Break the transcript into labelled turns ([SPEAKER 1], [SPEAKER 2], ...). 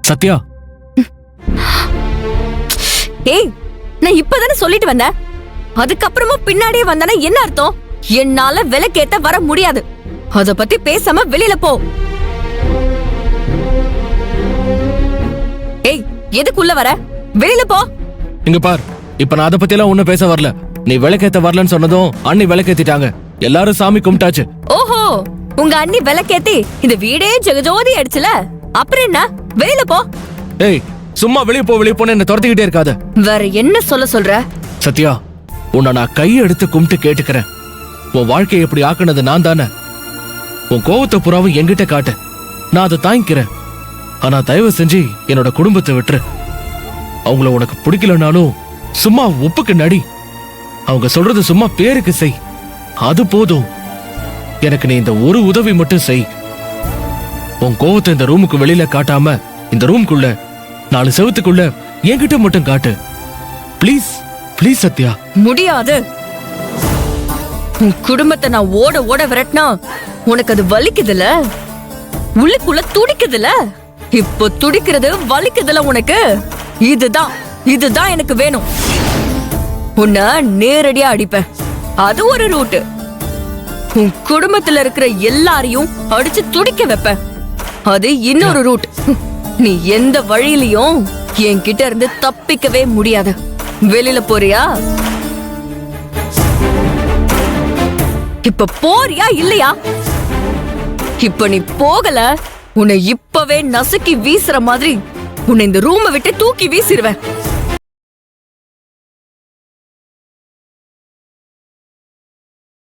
[SPEAKER 1] சத்யா,
[SPEAKER 2] ஏய், நான் இப்பதானே சொல்லிட்டு வந்தேன். அதுக்கப்புறமா பின்னாடியே வந்தானே என்ன அர்த்தம்? என்னால விலைக்கேத்த வர முடியாது. அத பத்தி பேசாம வெளியில போ. ஏய், எதுக்குள்ள வர? வெளியில போ.
[SPEAKER 1] இங்க பார், இப்ப நான் அதை பத்தி எல்லாம் ஒண்ணும் பேச வரல. நீ விளக்கேத்த வரலன்னு சொன்னதும் அண்ணி விளக்கேத்திட்டாங்க. எல்லாரும் சாமி கும்பிட்டாச்சு.
[SPEAKER 2] ஓஹோ, உங்க அண்ணி விளக்கேத்தி இந்த வீடே ஜெகஜோதி அடிச்சுல. அப்புறம் என்ன? வெளியில போ.
[SPEAKER 1] ஏய், சும்மா வெளியே போன்னு என்ன துரத்திக்கிட்டே இருக்காத.
[SPEAKER 2] வேற என்ன சொல்ற?
[SPEAKER 1] சத்யா, உன்னை நான் கையை எடுத்து கும்பிட்டு கேட்டுக்கிறேன். உன் வாழ்க்கையை எப்படி ஆக்குனது நான் தானே. உன் கோவத்தை புறாவும் என்கிட்ட காட்டு, நான் அதை தாங்கிக்கிறேன். ஆனா தயவு செஞ்சு என்னோட குடும்பத்தை விட்டுரு. அவங்கள உனக்கு பிடிக்கலனாலும் சும்மா ஒப்புக்கு நடி. அவங்க சொல்றது சும்மா பேருக்கு செய், அது போதும். எனக்கு நீ இந்த ஒரு உதவி மட்டும் செய். உன் கோவத்தை இந்த ரூமுக்கு வெளியில காட்டாம இந்த ரூமுக்குள்ள 4 செவத்துக்குள்ள என்கிட்ட மட்டும் காட்டு. Please please Sathya.
[SPEAKER 2] முடியாது. உன் குடும்பத்தை நான் ஓட ஓட விரட்டினா உனக்கு அது வலிக்குதுல, உள்ளுக்குள்ள துடிக்குதுல. இப்போ துடிக்கிறது வலிக்குதுல உனக்கு. இதுதான் எனக்கு வேணும். உன்னை நேரடியா அடிப்பேன், அது ஒரு ரூட். உன் குடும்பத்துல இருக்கிற எல்லாரையும் அடிச்சு துடிக்க வைப்பேன், அது இன்னொரு ரூட். நீ எந்த வழியிலையும் என்கிட்ட இருந்து தப்பிக்கவே முடியாது. வெளியில போறியா? இப்ப போறியா இல்லையா? இப்ப நீ போகல, உன்னை இப்பவே நசுக்கி வீசுற மாதிரி உன்னை இந்த ரூமை விட்டு தூக்கி வீசிடுவேன்.